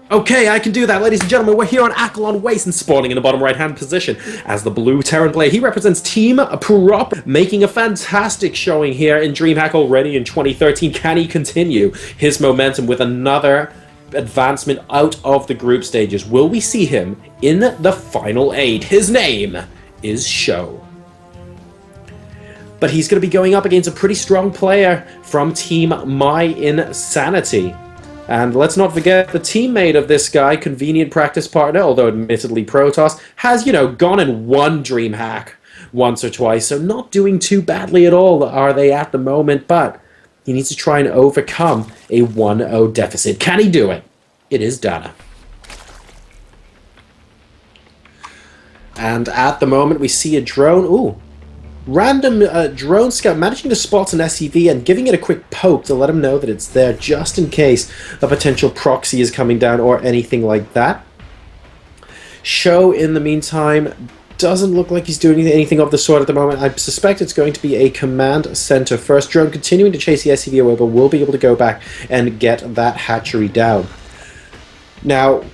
Okay, I can do that, ladies and gentlemen. We're here on Akalon Waste and spawning in the bottom right-hand position as the blue Terran player. He represents Team Prop, making a fantastic showing here in DreamHack already in 2013. Can he continue his momentum with another advancement out of the group stages? Will we see him in the final 8? His name is Sjow. But he's going to be going up against a pretty strong player from Team mYi.DaNa. And let's not forget the teammate of this guy, convenient practice partner, although admittedly Protoss, has, gone and won DreamHack once or twice, so not doing too badly at all are they at the moment, but he needs to try and overcome a 1-0 deficit. Can he do it? It is DaNa. And at the moment we see a drone. Ooh. Random drone scout managing to spot an SCV and giving it a quick poke to let him know that it's there just in case a potential proxy is coming down or anything like that. Sjow, in the meantime, doesn't look like he's doing anything of the sort at the moment. I suspect it's going to be a command center first. Drone continuing to chase the SCV away, but will be able to go back and get that hatchery down. Now,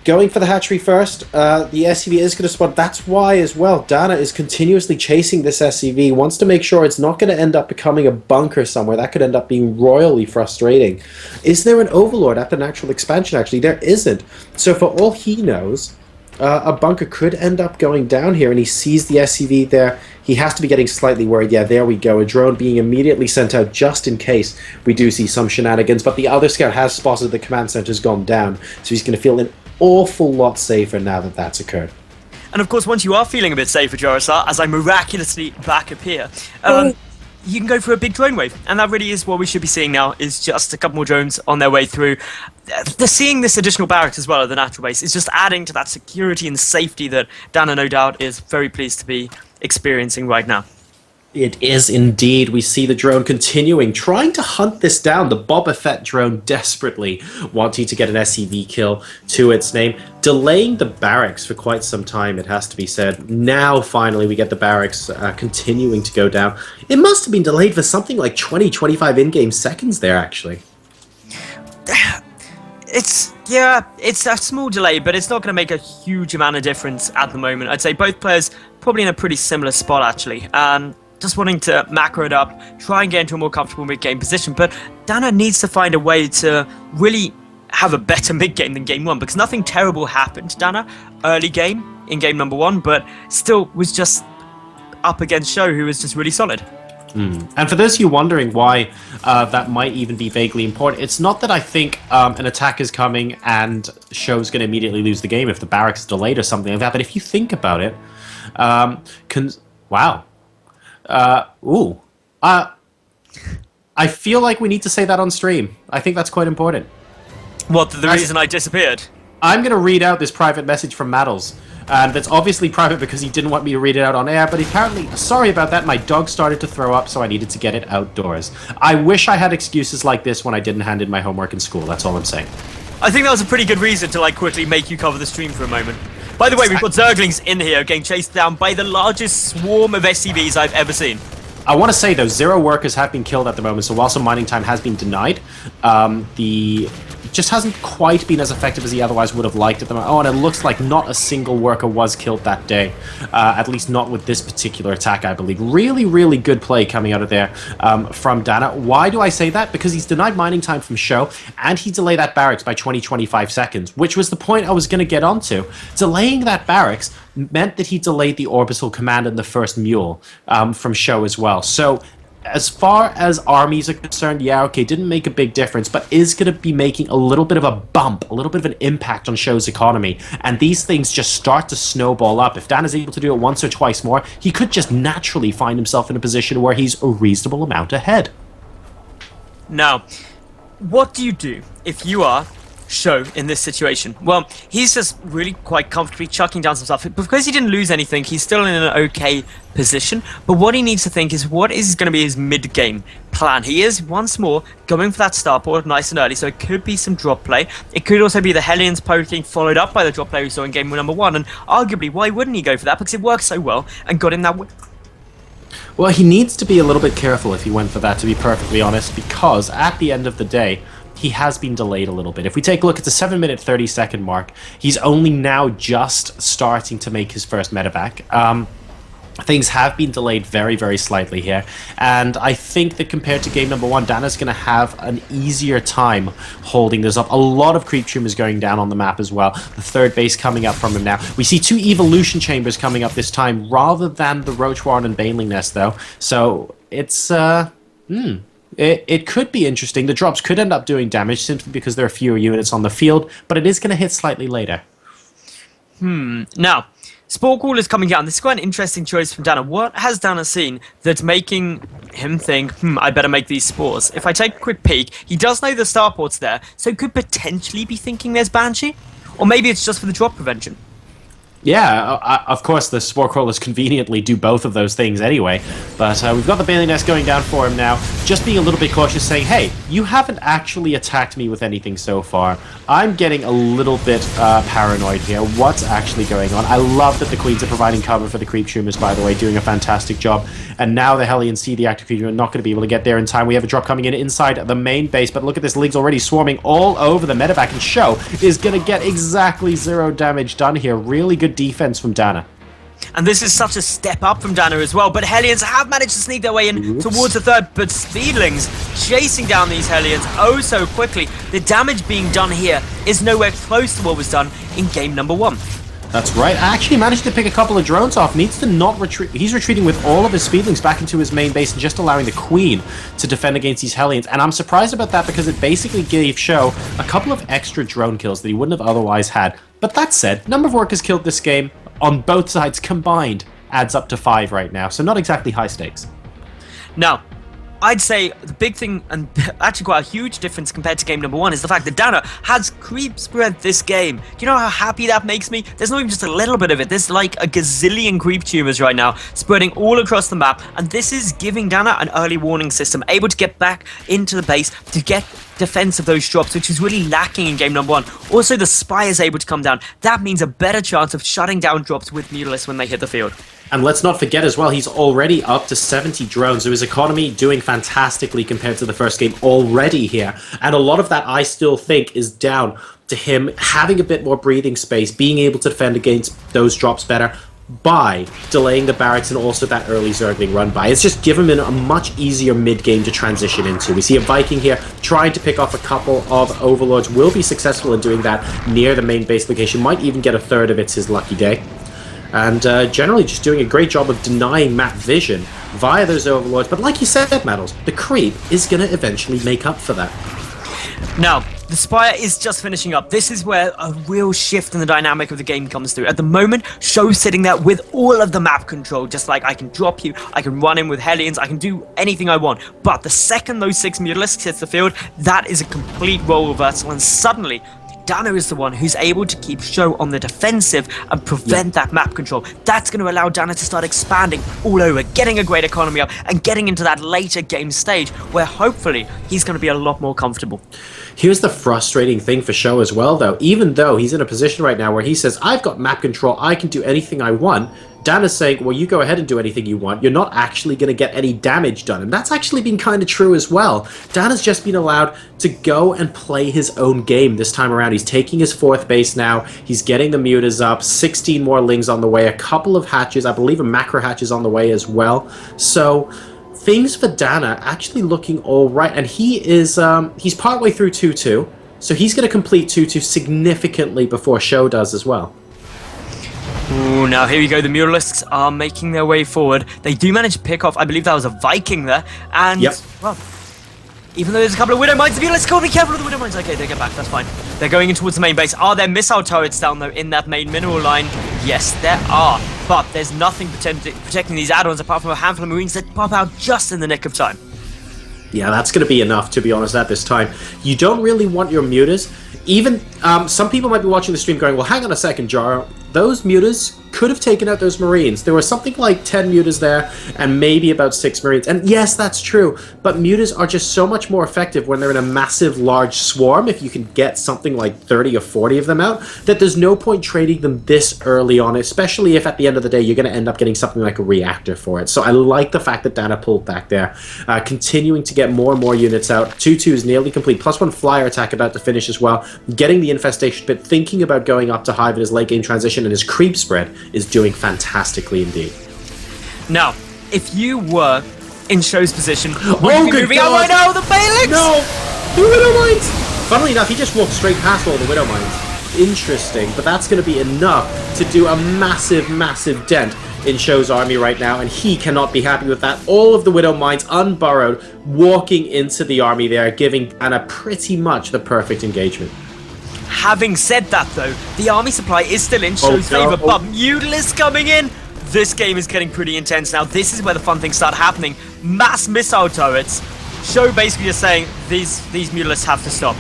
going for the hatchery first, the SCV is going to spot. That's why, as well, DaNa is continuously chasing this SCV, wants to make sure it's not going to end up becoming a bunker somewhere. That could end up being royally frustrating. Is there an overlord at the natural expansion? Actually, there isn't. So for all he knows, a bunker could end up going down here, and he sees the SCV there. He has to be getting slightly worried. Yeah, there we go. A drone being immediately sent out just in case we do see some shenanigans. But the other scout has spotted the command center's gone down, so he's going to feel an awful lot safer now that that's occurred. And of course, once you are feeling a bit safer, JoRoSaR, as I miraculously back appear, you can go for a big drone wave, and that really is what we should be seeing now, is just a couple more drones on their way through. Seeing this additional barracks as well at the natural base is just adding to that security and safety that DaNa no doubt is very pleased to be experiencing right now. It is indeed. We see the drone continuing, trying to hunt this down. The Boba Fett drone desperately wanting to get an SCV kill to its name. Delaying the barracks for quite some time, it has to be said. Now, finally, we get the barracks continuing to go down. It must have been delayed for something like 20-25 in-game seconds there, actually. It's a small delay, but it's not going to make a huge amount of difference at the moment. I'd say both players probably in a pretty similar spot, actually. Just wanting to macro it up, try and get into a more comfortable mid-game position, but DaNa needs to find a way to really have a better mid-game than game one, because nothing terrible happened to DaNa early game in game number 1, but still was just up against Sjow, who was just really solid. And for those of you wondering why that might even be vaguely important, it's not that I think an attack is coming and Sjow's going to immediately lose the game if the barracks is delayed or something like that, but if you think about it, wow. I feel like we need to say that on stream. I think that's quite important. What, the reason I disappeared? I'm going to read out this private message from Maddles. And that's obviously private because he didn't want me to read it out on air, but apparently, sorry about that, my dog started to throw up, so I needed to get it outdoors. I wish I had excuses like this when I didn't hand in my homework in school, that's all I'm saying. I think that was a pretty good reason to quickly make you cover the stream for a moment. By the way, we've got Zerglings in here getting chased down by the largest swarm of SCVs I've ever seen. I want to say, though, 0 workers have been killed at the moment, so while some mining time has been denied, it just hasn't quite been as effective as he otherwise would have liked at the moment. Oh, and it looks like not a single worker was killed that day, at least not with this particular attack, I believe. Really, really good play coming out of there from DaNa. Why do I say that? Because he's denied mining time from Sjow, and he delayed that barracks by 20-25 seconds, which was the point I was going to get onto. Delaying that barracks meant that he delayed the orbital command and the first mule from Sjow as well. So as far as armies are concerned, yeah, okay, didn't make a big difference, but is going to be making a little bit of a bump, a little bit of an impact on Sjow's economy. And these things just start to snowball up. If Dan is able to do it once or twice more, he could just naturally find himself in a position where he's a reasonable amount ahead. Now, what do you do if you are Sjow in this situation? Well, he's just really quite comfortably chucking down some stuff. Because he didn't lose anything, he's still in an okay position. But what he needs to think is, what is going to be his mid-game plan? He is, once more, going for that starport nice and early, so it could be some drop play. It could also be the Hellions poking, followed up by the drop play we saw in game number 1. And arguably, why wouldn't he go for that? Because it worked so well and got him that win. Well, he needs to be a little bit careful if he went for that, to be perfectly honest, because at the end of the day, he has been delayed a little bit. If we take a look at the 7-minute 30-second mark, he's only now just starting to make his first medevac. Things have been delayed very, very slightly here, and I think that compared to game number 1, DaNa's going to have an easier time holding this up. A lot of creep tumors going down on the map as well. The third base coming up from him now. We see 2 evolution chambers coming up this time, rather than the Roach Warren and Baneling Nest, though. So it's it could be interesting. The drops could end up doing damage simply because there are fewer units on the field, but it is going to hit slightly later. Now, Spore Call is coming down. This is quite an interesting choice from DaNa. What has DaNa seen that's making him think, I better make these spores? If I take a quick peek, he does know the starport's there, so could potentially be thinking there's Banshee? Or maybe it's just for the drop prevention. Yeah, of course, the Spore Crawlers conveniently do both of those things anyway. But we've got the Baneling Nest going down for him now. Just being a little bit cautious, saying, hey, you haven't actually attacked me with anything so far. I'm getting a little bit paranoid here. What's actually going on? I love that the Queens are providing cover for the Creep Tumors, by the way, doing a fantastic job. And now the Hellions see the active Creep Tumor, not going to be able to get there in time. We have a drop coming in inside the main base, but look at this, Lig's already swarming all over the medevac, and Sjow is going to get exactly 0 damage done here. Really good defense from DaNa. And this is such a step up from DaNa as well, but Hellions have managed to sneak their way in towards the third, but Speedlings chasing down these Hellions oh so quickly. The damage being done here is nowhere close to what was done in game number 1. That's right. I actually managed to pick a couple of drones off. Needs to not retreat. He's retreating with all of his Speedlings back into his main base and just allowing the Queen to defend against these Hellions. And I'm surprised about that because it basically gave Sjow a couple of extra drone kills that he wouldn't have otherwise had. But that said, number of workers killed this game on both sides combined adds up to 5 right now. So not exactly high stakes. Now, I'd say the big thing, and actually quite a huge difference compared to game number 1, is the fact that DaNa has creep spread this game. Do you know how happy that makes me? There's not even just a little bit of it. There's like a gazillion creep tumors right now, spreading all across the map, and this is giving DaNa an early warning system, able to get back into the base to get defense of those drops, which is really lacking in game number 1. Also, the Spy is able to come down. That means a better chance of shutting down drops with Mutalisks when they hit the field. And let's not forget as well, he's already up to 70 drones, so his economy doing fantastically compared to the first game already here. And a lot of that, I still think, is down to him having a bit more breathing space, being able to defend against those drops better by delaying the barracks and also that early Zergling run by. It's just given him a much easier mid-game to transition into. We see a Viking here trying to pick off a couple of Overlords, will be successful in doing that near the main base location, might even get a third of it's his lucky day. And generally just doing a great job of denying map vision via those Overlords. But like you said, Mattles, the creep is going to eventually make up for that. Now, the Spire is just finishing up. This is where a real shift in the dynamic of the game comes through. At the moment, Sjow's sitting there with all of the map control, just like I can drop you, I can run in with Hellions, I can do anything I want. But the second those 6 Mutalisks hits the field, that is a complete role reversal, and suddenly DaNa is the one who's able to keep Sjow on the defensive and prevent that map control. That's going to allow DaNa to start expanding all over, getting a great economy up, and getting into that later game stage where hopefully he's going to be a lot more comfortable. Here's the frustrating thing for Sjow as well, though. Even though he's in a position right now where he says, I've got map control, I can do anything I want, DaNa's saying, well, you go ahead and do anything you want. You're not actually going to get any damage done. And that's actually been kind of true as well. DaNa's just been allowed to go and play his own game this time around. He's taking his 4th base now. He's getting the mutas up. 16 more lings on the way. A couple of hatches. I believe a macro hatch is on the way as well. So things for DaNa actually looking all right. And he is he's partway through 2-2. So he's going to complete 2-2 significantly before Sjow does as well. Ooh, now here we go. The Mutalisks are making their way forward. They do manage to pick off, I believe that was a Viking there. And, well, even though there's a couple of Widow Mines, the Mutalisks go, be careful of the Widow Mines. Okay, they get back, that's fine. They're going in towards the main base. Are there missile turrets down, though, in that main mineral line? Yes, there are. But there's nothing protecting these add-ons apart from a handful of Marines that pop out just in the nick of time. Yeah, that's going to be enough, to be honest, at this time. You don't really want your mutas. Even, some people might be watching the stream going, well, hang on a second, Jaro. Those mutas could have taken out those Marines. There were something like 10 mutas there, and maybe about 6 Marines. And yes, that's true, but mutas are just so much more effective when they're in a massive, large swarm, if you can get something like 30 or 40 of them out, that there's no point trading them this early on, especially if at the end of the day you're going to end up getting something like a reactor for it. So I like the fact that DaNa pulled back there, continuing to get more and more units out. 2-2 is nearly complete, +1 flyer attack about to finish as well, getting the infestation bit, thinking about going up to Hive in his late game transition, and his creep spread is doing fantastically indeed. Now, if you were in Show's position, would Oh, you be good moving out God. right now? The Balix! No! The Widow Mines! Funnily enough, he just walked straight past all the Widow Mines. Interesting, but that's going to be enough to do a massive, massive dent in Show's army right now, and he cannot be happy with that. All of the Widow Mines unburrowed, walking into the army there, giving DaNa pretty much the perfect engagement. Having said that, though, the army supply is still in Show's favor, but Mutalisk coming in. This game is getting pretty intense now. This is where the fun things start happening. Mass missile turrets. Show basically just saying these Mutalisks have to stop.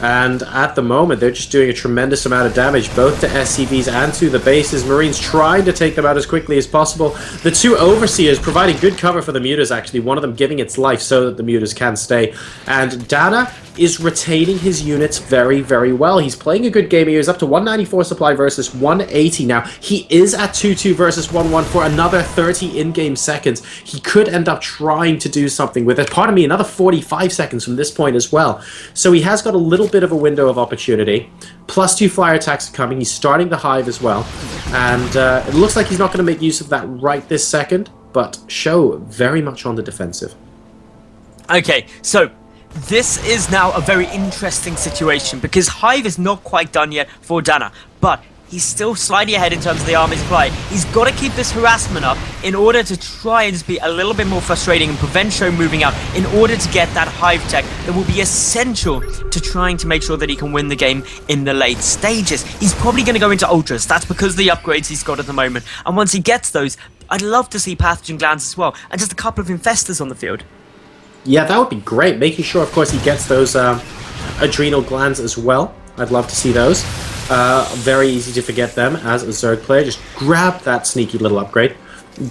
And at the moment, they're just doing a tremendous amount of damage, both to SCVs and to the bases. Marines trying to take them out as quickly as possible. The 2 Overseers providing good cover for the mutas, actually. One of them giving its life so that the mutas can stay. And DaNa is retaining his units very, very well. He's playing a good game. He is up to 194 supply versus 180 now. He is at 2-2 versus 1-1 for another 30 in-game seconds. He could end up trying to do something with it. Pardon me, another 45 seconds from this point as well. So he has got a little bit of a window of opportunity. +2 flyer attacks are coming. He's starting the Hive as well. And it looks like he's not going to make use of that right this second, but Show very much on the defensive. Okay, so this is now a very interesting situation because Hive is not quite done yet for DaNa, but he's still slightly ahead in terms of the army supply. He's got to keep this harassment up in order to try and just be a little bit more frustrating and prevent Show moving out in order to get that Hive tech that will be essential to trying to make sure that he can win the game in the late stages. He's probably going to go into Ultras. That's because of the upgrades he's got at the moment. And once he gets those, I'd love to see Pathogen Glands as well, and just a couple of Infestors on the field. Yeah, that would be great. Making sure, of course, he gets those adrenal glands as well. I'd love to see those. Very easy to forget them as a Zerg player. Just grab that sneaky little upgrade.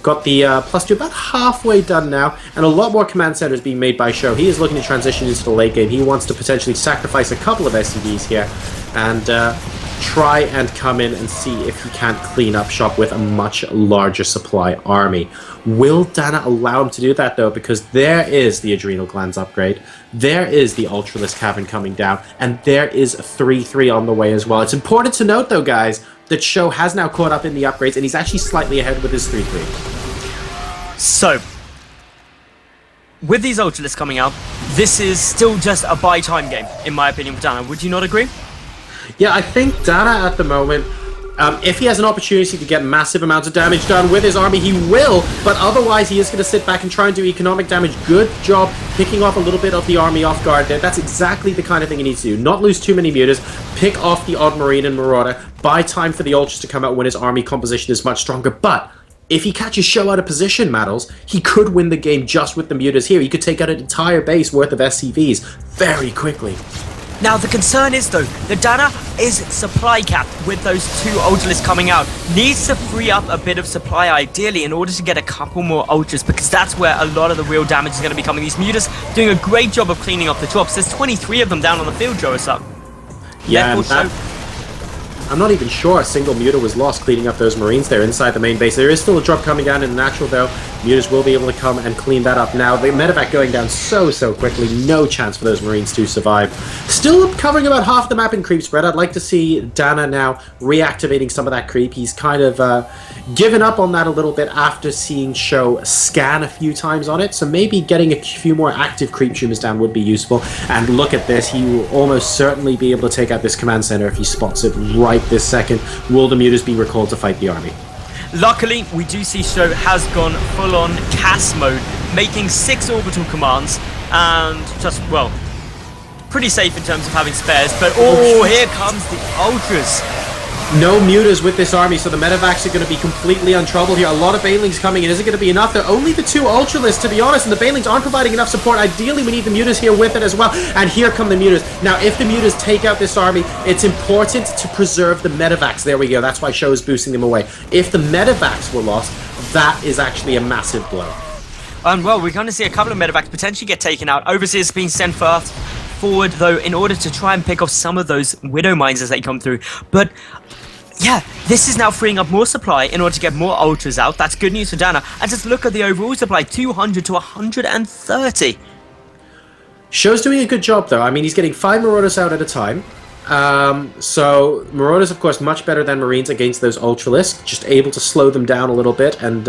Got the +2 about halfway done now, and a lot more command centers being made by Show. He is looking to transition into the late game. He wants to potentially sacrifice a couple of SCVs here and try and come in and see if he can't clean up shop with a much larger supply army. Will DaNa allow him to do that, though? Because there is the Adrenal Glands upgrade, there is the Ultralisk Cavern coming down, and there is 3-3 on the way as well. It's important to note, though, guys, that Show has now caught up in the upgrades, and he's actually slightly ahead with his 3-3. So, with these Ultralisks coming out, this is still just a buy time game, in my opinion, for DaNa. Would you not agree? Yeah, I think DaNa at the moment, if he has an opportunity to get massive amounts of damage done with his army, he will, but otherwise he is going to sit back and try and do economic damage. Good job picking off a little bit of the army off guard there. That's exactly the kind of thing he needs to do. Not lose too many mutas, pick off the odd Marine and Marauder, buy time for the Ultras to come out when his army composition is much stronger, but if he catches Show out of position, Maddles, he could win the game just with the mutas here. He could take out an entire base worth of SCVs very quickly. Now, the concern is, though, that DaNa is supply capped with those 2 Ultralisks coming out. Needs to free up a bit of supply, ideally, in order to get a couple more Ultras, because that's where a lot of the real damage is going to be coming. These mutas doing a great job of cleaning up the drops. There's 23 of them down on the field, JoRoSaR. Yeah, and I'm not even sure a single muta was lost cleaning up those Marines there inside the main base. There is still a drop coming down in the natural, though. Mutas will be able to come and clean that up now. The medevac going down so quickly. No chance for those Marines to survive. Still covering about half the map in creep spread. I'd like to see DaNa now reactivating some of that creep. He's kind of given up on that a little bit after seeing Show scan a few times on it. So maybe getting a few more active creep tumors down would be useful. And look at this. He will almost certainly be able to take out this command center if he spots it right this second. Will the mutas be recalled to fight the army? Luckily, we do see Show has gone full-on CAS mode, making 6 orbital commands, and just, well, pretty safe in terms of having spares, but oh, here comes the Ultras. No mutas with this army, so the medevacs are going to be completely untroubled here. A lot of banelings coming in. Is it going to be enough? They're only the 2 ultralists, to be honest, and the banelings aren't providing enough support. Ideally, we need the mutas here with it as well. And here come the mutas. Now, if the mutas take out this army, it's important to preserve the medevacs. There we go. That's why Sjow is boosting them away. If the medevacs were lost, that is actually a massive blow. Well, we're going to see a couple of medevacs potentially get taken out. Overseer's being sent forward, though, in order to try and pick off some of those Widow Mines as they come through. But yeah, this is now freeing up more supply in order to get more ultras out. That's good news for DaNa. And just look at the overall supply, 200 to 130. Sjow's doing a good job, though. I mean, he's getting 5 Marauders out at a time. So Marauders, of course, much better than Marines against those ultralists. Just able to slow them down a little bit and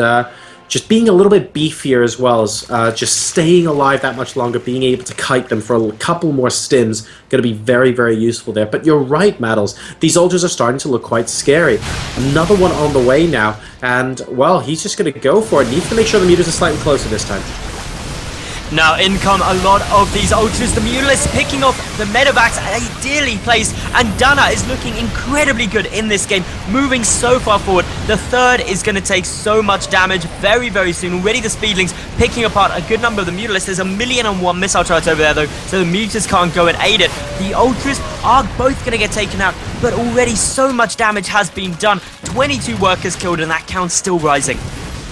just being a little bit beefier as well as just staying alive that much longer, being able to kite them for a couple more stims, going to be very, very useful there. But you're right, Maddles, these ultras are starting to look quite scary. Another one on the way now, and, well, he's just going to go for it. Needs to make sure the mutas are slightly closer this time. Now in come a lot of these ultras, the mutalists picking off the medevacs ideally placed, and DaNa is looking incredibly good in this game, moving so far forward. The third is going to take so much damage very, very soon. Already the speedlings picking apart a good number of the mutalists. There's 1,000,001 missile turrets over there though, so the mutas can't go and aid it. The ultras are both going to get taken out, but already so much damage has been done. 22 workers killed, and that count's still rising.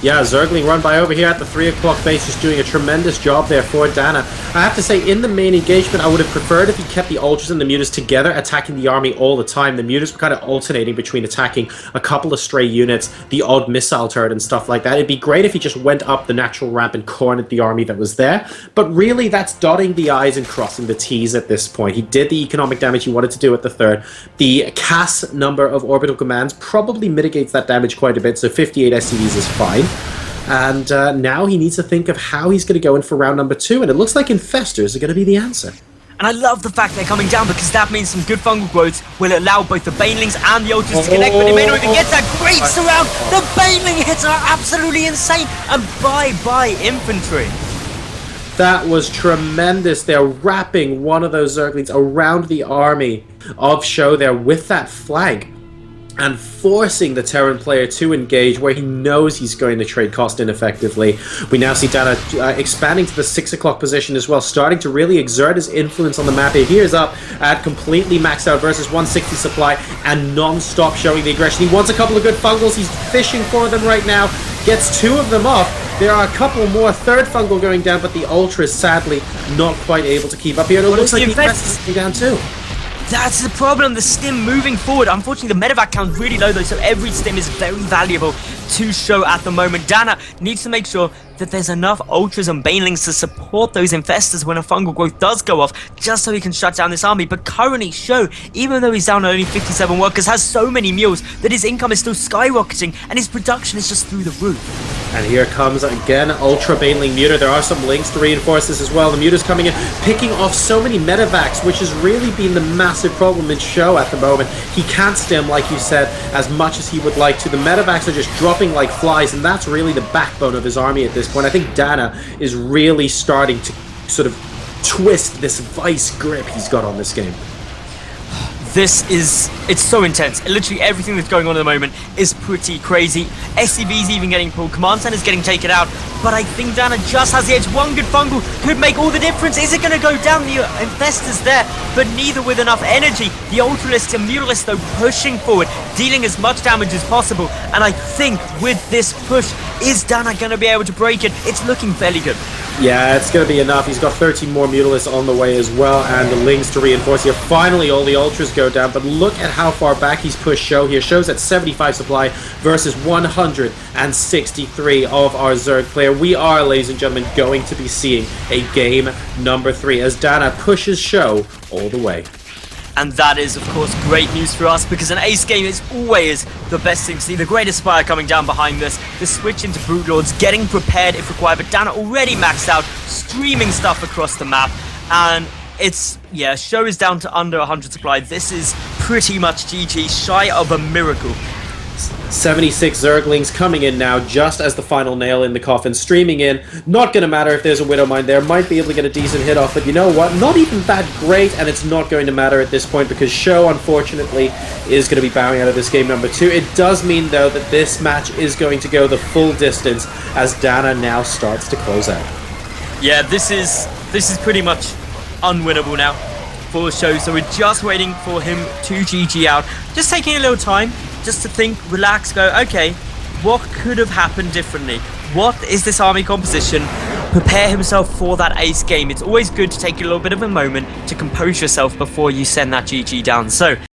Yeah, Zergling run by over here at the 3 o'clock base, just doing a tremendous job there for DaNa. I have to say, in the main engagement, I would have preferred if he kept the ultras and the mutas together, attacking the army all the time. The mutas were kind of alternating between attacking a couple of stray units, the odd missile turret and stuff like that. It'd be great if he just went up the natural ramp and cornered the army that was there. But really, that's dotting the I's and crossing the T's at this point. He did the economic damage he wanted to do at the 3rd. The CAS number of orbital commands probably mitigates that damage quite a bit, so 58 SCVs is fine. And now he needs to think of how he's going to go in for round number 2, and it looks like Infestors are going to be the answer. And I love the fact they're coming down, because that means some good fungal growths will allow both the banelings and the ultras to connect, but they may not even get that great surround. The baneling hits are absolutely insane, and bye-bye infantry. That was tremendous. They're wrapping one of those Zerglings around the army of Sjow there with that flank, and forcing the Terran player to engage where he knows he's going to trade cost ineffectively. We now see DaNa expanding to the 6 o'clock position as well, starting to really exert his influence on the map here. He is up at completely maxed out versus 160 supply and non-stop showing the aggression. He wants a couple of good fungals. He's fishing for them right now. Gets 2 of them off. There are a couple more. 3rd fungal going down, but the Ultra is sadly not quite able to keep up here. And it looks like the Infest is going down too. That's the problem, the stim moving forward. Unfortunately, the medevac count's really low though, so every stim is very valuable to Sjow at the moment. DaNa needs to make sure that there's enough ultras and banelings to support those infestors when a fungal growth does go off, just so he can shut down this army. But currently, Sjow, even though he's down to only 57 workers, has so many mules that his income is still skyrocketing, and his production is just through the roof. And here comes again Ultra Baneling Muta. There are some links to reinforce this as well. The Muta's coming in, picking off so many medevacs, which has really been the massive problem in Sjow at the moment. He can't stim, like you said, as much as he would like to. The medevacs are just dropping like flies, and that's really the backbone of his army at this point. I think DaNa is really starting to sort of twist this vice grip he's got on this game. It's so intense. Literally everything that's going on at the moment is pretty crazy. SCV's even getting pulled, command center's getting taken out, but I think DaNa just has the edge. One good fungal could make all the difference. Is it going to go down? The infestors there, but neither with enough energy. The ultralists and mutalists though pushing forward, dealing as much damage as possible, and I think with this push, is DaNa going to be able to break it? It's looking fairly good. Yeah, it's going to be enough. He's got 13 more mutalists on the way as well, and the links to reinforce here. Finally, all the ultras go down, but look at how far back he's pushed Sjow here. Sjow's at 75 supply versus 163 of our Zerg player. We are, ladies and gentlemen, going to be seeing a game number 3 as DaNa pushes Sjow all the way. And that is, of course, great news for us, because an ace game is always the best thing to see. The Great Aspire coming down behind this, the switch into Brute Lords, getting prepared if required, but DaNa already maxed out, streaming stuff across the map, and Sjow is down to under 100 supply. This is pretty much GG, shy of a miracle. 76 Zerglings coming in now, just as the final nail in the coffin, streaming in. Not going to matter if there's a Widow Mine there. Might be able to get a decent hit off, but you know what? Not even that great, and it's not going to matter at this point because Sjow, unfortunately, is going to be bowing out of this game number 2. It does mean, though, that this match is going to go the full distance as DaNa now starts to close out. Yeah, this is pretty much unwinnable now for Sjow, so we're just waiting for him to GG out. Just taking a little time, just to think, relax, go, okay, what could have happened differently? What is this army composition? Prepare himself for that ace game. It's always good to take a little bit of a moment to compose yourself before you send that GG down. So